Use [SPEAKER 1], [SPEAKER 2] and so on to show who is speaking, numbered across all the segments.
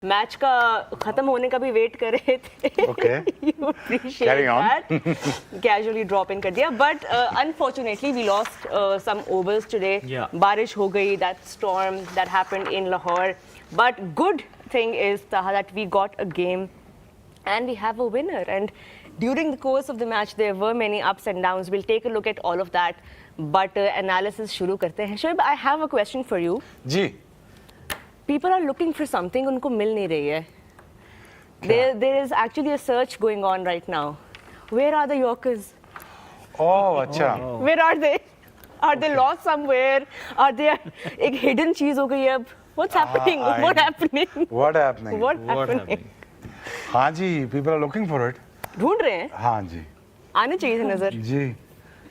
[SPEAKER 1] Match का खत्म होने का भी वेट कर रहे थे.
[SPEAKER 2] Okay.
[SPEAKER 1] You appreciate
[SPEAKER 2] Carry on.
[SPEAKER 1] that. Casually drop in कर दिया. But unfortunately we lost some overs today.
[SPEAKER 3] Yeah.
[SPEAKER 1] बारिश हो गई. That storm that happened in Lahore. But good thing is Taha, that we got a game and we have a winner. And during the course of the match there were many ups and downs. We'll take a look at all of that. But analysis शुरू करते हैं. Shoaib, I have a question for you.
[SPEAKER 2] Ji.
[SPEAKER 1] People are looking for something, उनको मिल नहीं रही है. There is actually a search going on right now. Where are the Yorkers?
[SPEAKER 2] ओह अच्छा.
[SPEAKER 1] Where are they? Are they lost somewhere? Are they एक hidden चीज हो गई अब? What's happening? What happening?
[SPEAKER 2] What happening?
[SPEAKER 1] What happening?
[SPEAKER 2] हाँ जी, people are looking for it.
[SPEAKER 1] ढूंढ रहे हैं.
[SPEAKER 2] हाँ जी.
[SPEAKER 1] आने चाहिए थे नजर.
[SPEAKER 2] जी.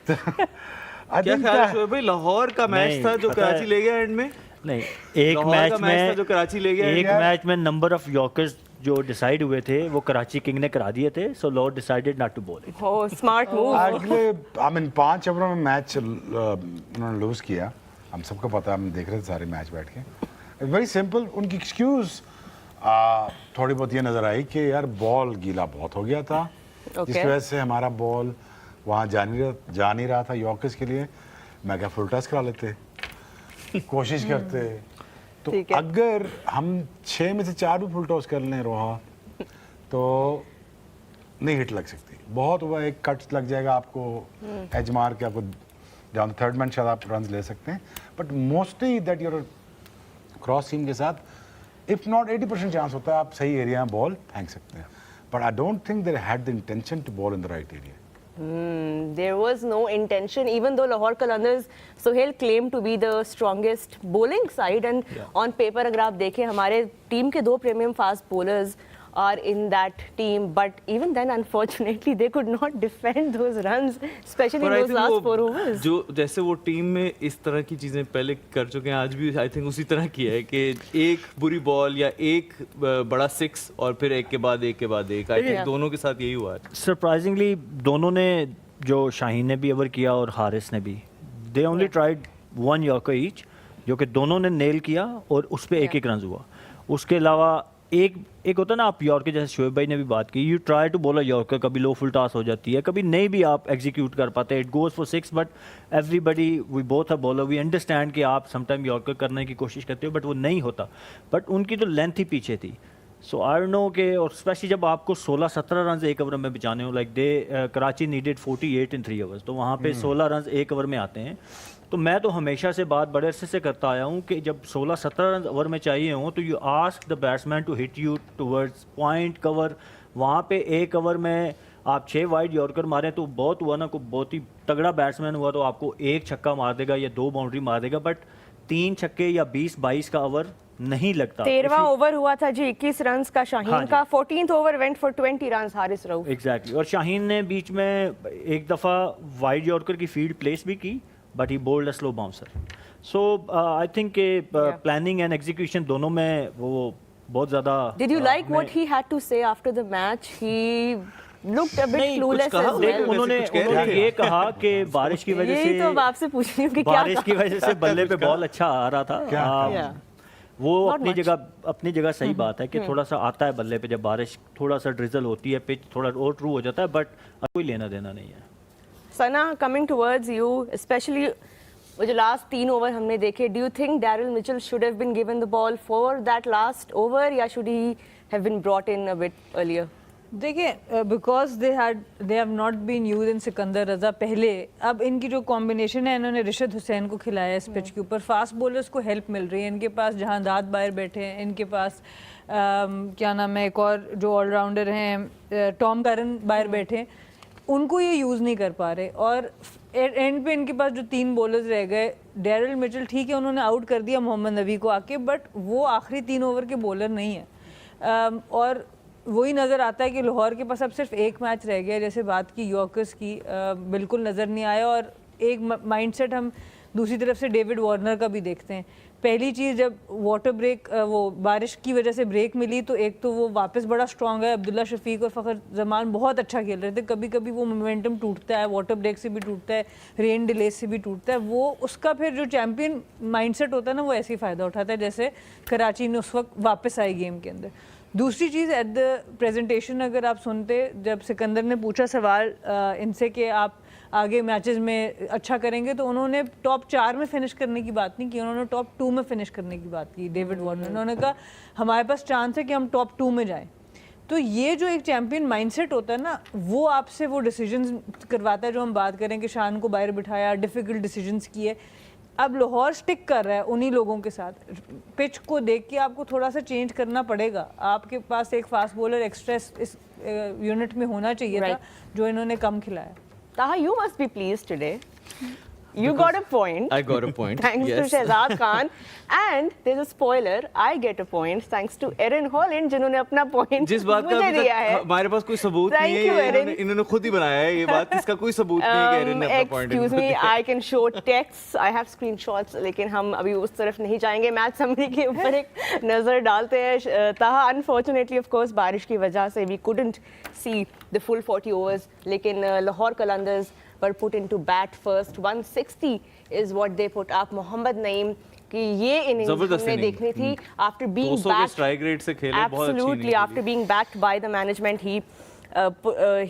[SPEAKER 2] I
[SPEAKER 3] क्या
[SPEAKER 2] think
[SPEAKER 3] ख्याल
[SPEAKER 2] that-
[SPEAKER 3] है भाई, लाहौर का मैच
[SPEAKER 4] नहीं,
[SPEAKER 3] था जो
[SPEAKER 4] पता है-
[SPEAKER 3] कराची ले गया एंड में.
[SPEAKER 4] नहीं, एक
[SPEAKER 3] लाहौर
[SPEAKER 4] मैच
[SPEAKER 3] का मैच था जो
[SPEAKER 4] में
[SPEAKER 3] कराची ले गया.
[SPEAKER 4] एक
[SPEAKER 2] यार।
[SPEAKER 4] मैच में नंबर ऑफ यॉर्कर्स जो डिसाइड हुए थे वो कराची किंग ने करा दिए थे. So lord decided not to bowl it.
[SPEAKER 1] Oh, smart move.
[SPEAKER 2] Actually, I mean 5 ओवरों में मैच उन्होंने लूज किया. हम सबको पता है, हम देख रहे थे सारे मैच बैठ के. Very simple. उनकी एक्सक्यूज थोड़ी बहुत ये नजर आई कि यार बॉल गीला बहुत हो गया था, जिस
[SPEAKER 1] Okay.
[SPEAKER 2] वजह से हमारा बॉल वहाँ जा नहीं रहा था यॉर्कर्स के लिए. मैं क्या फुल टॉस करा लेते, कोशिश करते. तो
[SPEAKER 1] ठीक है.
[SPEAKER 2] अगर हम 6 में से 4 भी फुल टॉस कर लें रोहा, तो नहीं हिट लग सकती. बहुत हुआ, एक कट लग जाएगा आपको, एज मार के आपको डाउन थर्ड मैन शायद आप रन ले सकते हैं. But mostly that your cross seam के साथ इफ नॉट 80% चांस होता है आप सही एरिया में बॉल फेंक सकते हैं. But I don't think they had the intention to bowl in the right area.
[SPEAKER 1] There was no intention, even though Lahore Qalandars Sohail claimed to be the strongest bowling side, and on paper अगर आप देखें हमारे team के 2 premium fast bowlers are in that team, but even then unfortunately they could not defend those runs, especially in those last 4 overs.
[SPEAKER 3] जो जैसे वो team में इस तरह की चीजें पहले कर चुके हैं, आज भी आई थिंक उसी तरह की है कि एक बुरी बॉल या एक बड़ा 6 और फिर एक के बाद एक के बाद एक. I think
[SPEAKER 1] Yeah.
[SPEAKER 3] दोनों के साथ यही हुआ है.
[SPEAKER 4] सरप्राइजिंगली दोनों ने, जो शाहीन ने भी ओवर किया और हारिस ने भी, they only tried 1 yorker each, जो कि दोनों ने नेल किया और उस पर एक रन हुआ. उसके अलावा एक होता है ना, आप यॉर्कर, जैसे शोएब भाई ने भी बात की, you try to bowl a yorker, कभी लो फुल टॉस हो जाती है, कभी नहीं भी आप एग्जीक्यूट कर पाते. It goes for 6, but everybody, we both are bowler, we understand कि आप समटाइम यॉर्कर करने की कोशिश करते हो, बट वो नहीं होता. बट उनकी तो लेंथ ही पीछे थी. सो आई डोंट नो कि, और स्पेशली जब आपको 16-17 रन एक ओवर में बचाने हो, like they Karachi needed 48 in 3 overs, तो वहाँ पे 16 रन एक ओवर में आते हैं. तो मैं तो हमेशा से बात बड़े अरसे से करता आया हूँ कि जब 16-17 रन ओवर में चाहिए हों तो you ask the batsman to hit you towards point cover. वहाँ पे एक ओवर में आप 6 वाइड यॉर्कर मारें तो बहुत हुआ ना, कोई बहुत ही तगड़ा बैट्समैन हुआ तो आपको 1 छक्का मार देगा या 2 बाउंड्री मार देगा, बट 3 छक्के या 20-22 का ओवर नहीं लगता.
[SPEAKER 1] 13वां ओवर हुआ था जी 21 रन्स का शाहीन
[SPEAKER 4] हाँ जी.
[SPEAKER 1] का. 14th over went for 20 runs Haris Rauf.
[SPEAKER 4] Exactly. और शाहीन ने बीच में एक दफ़ा वाइड यॉर्कर की फील्ड प्लेस भी की, but he bowled a slow bouncer. So I think के प्लानिंग एंड एग्जीक्यूशन दोनों में वो बहुत ज़्यादा.
[SPEAKER 1] Did you like what he had to say after the match? He looked a bit
[SPEAKER 4] नहीं, कुछ
[SPEAKER 1] clueless
[SPEAKER 3] कहा
[SPEAKER 1] as
[SPEAKER 3] उन्होंने?
[SPEAKER 1] well.
[SPEAKER 4] उन्होंने
[SPEAKER 3] कुछ कह रहे
[SPEAKER 4] उन्होंने
[SPEAKER 3] थे?
[SPEAKER 4] ये कहा कि बारिश की वजह
[SPEAKER 1] यही तो अब
[SPEAKER 4] से
[SPEAKER 1] आपसे पूछ रही हूँ कि क्या
[SPEAKER 4] बारिश की वजह से बल्ले पे बॉल अच्छा आ रहा था.
[SPEAKER 2] क्या?
[SPEAKER 1] Yeah.
[SPEAKER 4] वो
[SPEAKER 1] Not
[SPEAKER 4] अपनी जगह सही बात है कि थोड़ा सा आता है बल्ले पे, जब बारिश थोड़ा सा ड्रिजल होती है, पिच थोड़ा और ट्रू हो जाता है, बट कोई लेना देना नहीं है.
[SPEAKER 1] Sana, coming towards you, especially वो जो लास्ट 3 ओवर हमने देखे, do you think Daryl Mitchell should have been given the ball for that last over, या should he have been brought in a bit earlier?
[SPEAKER 5] देखिए, because they have not been use in Sikandar Raza पहले. अब इनकी जो combination है, इन्होंने रिशद हुसैन को खिलाया इस पिच के ऊपर. फास्ट बॉलर्स को हेल्प मिल रही है. इनके पास जहांदाद बाहर बैठे हैं, इनके पास क्या नाम है, एक और जो ऑलराउंडर हैं टॉम करन बाहर बैठे हैं, उनको ये यूज़ नहीं कर पा रहे. और एंड पे इनके पास जो 3 बॉलर्स रह गए, डैरल मिचेल ठीक है उन्होंने आउट कर दिया मोहम्मद नबी को आके, बट वो आखिरी 3 ओवर के बॉलर नहीं है. और वही नज़र आता है कि लाहौर के पास अब सिर्फ एक मैच रह गया. जैसे बात की यॉर्कर्स की, बिल्कुल नज़र नहीं आया. और एक माइंडसेट हम दूसरी तरफ से डेविड वार्नर का भी देखते हैं. पहली चीज़ जब वाटर ब्रेक वो बारिश की वजह से ब्रेक मिली तो एक तो वो वापस बड़ा स्ट्रांग है, अब्दुल्ला शफीक और फ़खर जमान बहुत अच्छा खेल रहे थे, कभी कभी वो मोमेंटम टूटता है, वाटर ब्रेक से भी टूटता है, रेन डिले से भी टूटता है, वो उसका फिर जो चैम्पियन माइंडसेट होता है ना वो ऐसे ही फ़ायदा उठाता है जैसे कराची ने उस वक्त वापस आई गेम के अंदर। दूसरी चीज़ एट द प्रेजेंटेशन अगर आप सुनते, जब सिकंदर ने पूछा सवाल इनसे कि आप आगे मैचेस में अच्छा करेंगे, तो उन्होंने टॉप 4 में फिनिश करने की बात नहीं की, उन्होंने टॉप 2 में फिनिश करने की बात की। डेविड वार्नर उन्होंने कहा हमारे पास चांस है कि हम टॉप 2 में जाएं। तो ये जो एक चैम्पियन माइंडसेट होता है ना, वो आपसे वो डिसीजंस करवाता है जो हम बात करें कि शान को बाहर बिठाया, डिफ़िकल्ट डिसीजंस किए। अब लाहौर स्टिक कर रहा है उन्हीं लोगों के साथ, पिच को देख के आपको थोड़ा सा चेंज करना पड़ेगा। आपके पास एक फास्ट बॉलर एक्स्ट्रा इस यूनिट में होना चाहिए था जो इन्होंने कम खिलाया।
[SPEAKER 1] Taha, you must be pleased today. You got a point.
[SPEAKER 3] I got a point.
[SPEAKER 1] Thanks
[SPEAKER 3] yes.
[SPEAKER 1] to Shehzad Khan. And there's a spoiler. I get a point thanks to Erin Holland, जिन्होंने अपना point
[SPEAKER 3] जिस बात का
[SPEAKER 1] मुझे
[SPEAKER 3] अभी
[SPEAKER 1] दिया
[SPEAKER 3] तक
[SPEAKER 1] है।
[SPEAKER 3] हमारे पास कोई सबूत
[SPEAKER 1] Thank
[SPEAKER 3] नहीं है,
[SPEAKER 1] you,
[SPEAKER 3] ये
[SPEAKER 1] Erin.
[SPEAKER 3] इन्होंने खुद ही बनाया है ये बात, इसका कोई सबूत नहीं है कि एरिन ने अपना point
[SPEAKER 1] Excuse me, I can show texts, I have screenshots, लेकिन हम अभी उस तरफ नहीं जाएंगे। मैच समरी के ऊपर एक नज़र डालते हैं। ताहा, अनफॉर्चुनेटली ऑफ कोर्स बारिश की वजह से we couldn't see the full 40 overs, लेकिन Lahore Qalandars were put into bat first. 160 is what they put up. Mohammad Naeem कि ये इनिंग्स
[SPEAKER 3] जबरदस्त
[SPEAKER 1] हमने
[SPEAKER 3] inning.
[SPEAKER 1] देखनी थी आफ्टर बीइंग
[SPEAKER 3] 200 के स्ट्राइक रेट से खेले, बहुत अच्छी
[SPEAKER 1] absolutely
[SPEAKER 3] inning
[SPEAKER 1] after being backed by the management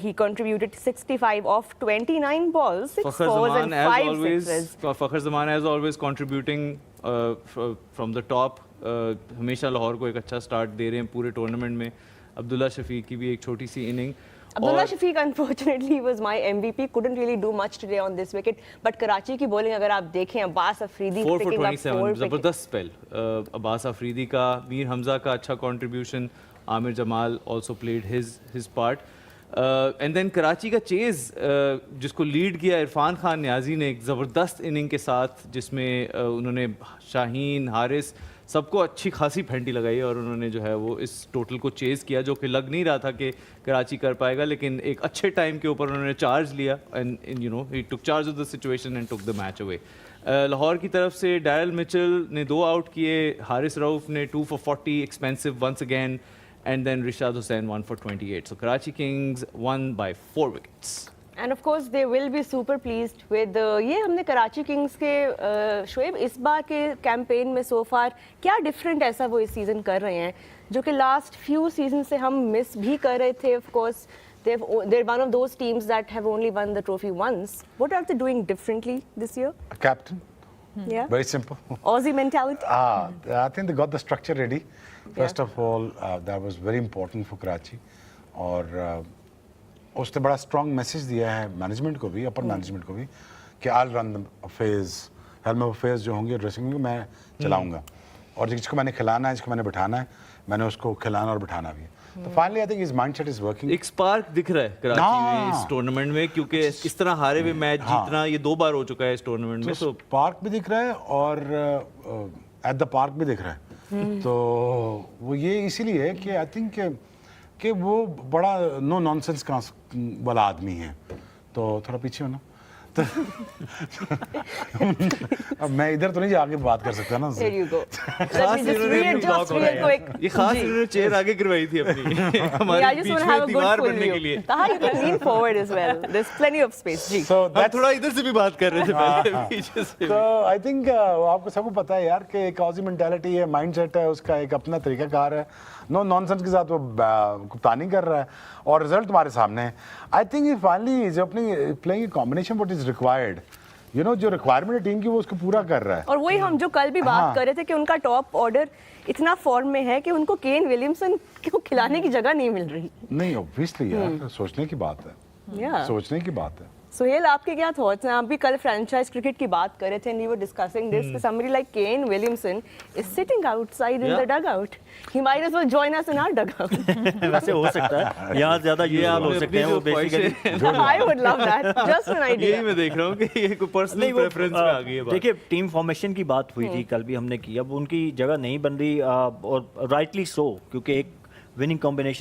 [SPEAKER 1] he contributed 65 off 29 balls, 6
[SPEAKER 3] Fakhar
[SPEAKER 1] fours and
[SPEAKER 3] Zaman as
[SPEAKER 1] 5
[SPEAKER 3] always,
[SPEAKER 1] sixes.
[SPEAKER 3] Fakhar Zaman as always contributing from the top. हमेशा लाहौर को एक अच्छा start दे रहे हैं पूरे टूर्नामेंट में। अब्दुल्ला शफीक की भी एक छोटी सी inning.
[SPEAKER 1] Abdullah Shafiq unfortunately was my MVP, couldn't really do much today on this wicket, but Karachi की bowling अगर आप देखें, Abbas Afridi
[SPEAKER 3] 4 for
[SPEAKER 1] picking up
[SPEAKER 3] 27,
[SPEAKER 1] 4 wickets.
[SPEAKER 3] जबरदस्त स्पेल। अब्बास अफरीदी का, मीर हमजा का अच्छा contribution, Aamir Jamal also played his part. And then Karachi का चेज़ जिसको लीड किया इरफान खान न्याजी ने एक ज़बरदस्त इनिंग के साथ, जिसमें उन्होंने शाहीन, हारिस सबको अच्छी खासी फेंटी लगाई और उन्होंने जो है वो इस टोटल को चेज़ किया, जो कि लग नहीं रहा था कि कराची कर पाएगा, लेकिन एक अच्छे टाइम के ऊपर उन्होंने चार्ज लिया and you know he took charge of the situation and took the match away. Lahore की तरफ से डैरल मिचेल ने 2 आउट किए, हारिस रऊफ ने 2 for 40 expensive once again, and then Rishad Hussain 1 for 28. So Karachi Kings won by 4 wickets.
[SPEAKER 1] And of course they will be super pleased with ये हमने Karachi Kings के शोएब इस बार के कैंपेन में so far क्या डिफरेंट ऐसा वो इस सीज़न कर रहे हैं जो कि लास्ट फ्यू सीजन से हम मिस भी कर रहे थे। Of course they're one of those teams that have only won the trophy once. What are they doing differently this year?
[SPEAKER 2] Captain,
[SPEAKER 1] Yeah,
[SPEAKER 2] very simple.
[SPEAKER 1] Aussie mentality.
[SPEAKER 2] I think they got the structure ready. First of all, that was very important for Karachi. और उसने बड़ा strong message दिया है management को भी, upper management को भी, कि I will run the affairs, helm affairs जो होंगे ड्रेसिंग में मैं चलाऊंगा, और जिसको मैंने खिलाना है, जिसको मैंने बिठाना है, मैंने उसको खिलाना और बिठाना भी है। तो finally I think his mindset is working.
[SPEAKER 3] एक स्पार्क दिख रहा है कराची में इस टूर्नामेंट में, क्योंकि इस तरह हारे हुए मैच जीतना ये 2 बार हो चुका है इस टूर्नामेंट में।
[SPEAKER 2] तो पार्क भी दिख रहा है और एट द पार्क भी दिख रहा है। तो वो ये इसीलिए है कि आई थिंक कि वो बड़ा नो नॉनसेंस का वाला आदमी है। तो थोड़ा पीछे हो ना, तो अब मैं इधर तो नहीं आगे बात कर सकता ना उससे।
[SPEAKER 1] There you go. Let
[SPEAKER 3] खास
[SPEAKER 1] me just
[SPEAKER 3] इन्होंने
[SPEAKER 1] readjust real quick.
[SPEAKER 3] ये खास इन्होंने चेयर आगे करवाई थी अपनी
[SPEAKER 1] Yeah, I
[SPEAKER 3] हमारे
[SPEAKER 1] just
[SPEAKER 3] बीच
[SPEAKER 1] want to
[SPEAKER 3] में
[SPEAKER 1] have a good
[SPEAKER 3] दीवार
[SPEAKER 1] full
[SPEAKER 3] बनने के
[SPEAKER 1] view.
[SPEAKER 3] लिए।
[SPEAKER 1] Taha, you can lean forward as well. There's plenty of space. Ji.
[SPEAKER 2] So
[SPEAKER 3] हम
[SPEAKER 2] that's
[SPEAKER 3] थोड़ा इधर से भी बात कर रहे थे पहले पीछे से
[SPEAKER 2] तो आई थिंक आपको सबको पता है यार कि एक ऑजी मेंटालिटी है, माइंडसेट है, उसका एक अपना तरीकाकार है। नो नॉनसेंस के साथ वो कप्तानी कर रहा है और रिजल्ट तुम्हारे सामने है। आई थिंक फाइनली इज अपनी playing combination what is required, you know, जो रिक्वायरमेंट है टीम की वो उसको पूरा कर रहा है।
[SPEAKER 1] और वही हम जो कल भी बात कर रहे थे कि उनका टॉप ऑर्डर इतना फॉर्म में है कि उनको केन विलियमसन को खिलाने की जगह नहीं मिल रही।
[SPEAKER 2] नहीं ऑब्वियसली यार, सोचने की बात है,
[SPEAKER 1] Yeah.
[SPEAKER 2] सोचने की बात है।
[SPEAKER 1] सुहेल, आपके क्या थॉट्स हैं? आप भी कल फ्रेंचाइज क्रिकेट की बात कर रहे थे, and we were discussing this, somebody like Kane Williamson is sitting outside in the dugout, he might as well join us in our dugout.
[SPEAKER 4] वैसे हो सकता है, यहाँ ज्यादा
[SPEAKER 3] ये
[SPEAKER 4] यूजफुल हो
[SPEAKER 3] आपने
[SPEAKER 4] सकते हैं
[SPEAKER 3] अपनी
[SPEAKER 4] वो
[SPEAKER 3] जो
[SPEAKER 4] basically.
[SPEAKER 1] I would love that, just an
[SPEAKER 3] यही
[SPEAKER 1] आइडिया।
[SPEAKER 3] मैं देख रहा हूँ कि ये कोई पर्सनल प्रेफरेंस में आ गई है बात।
[SPEAKER 4] देखिए टीम फॉर्मेशन की बात हुई थी, कल भी हमने की, अब उनकी जगह नहीं बन रही और राइटली सो, क्योंकि एक विनिंग कॉम्बिनेशन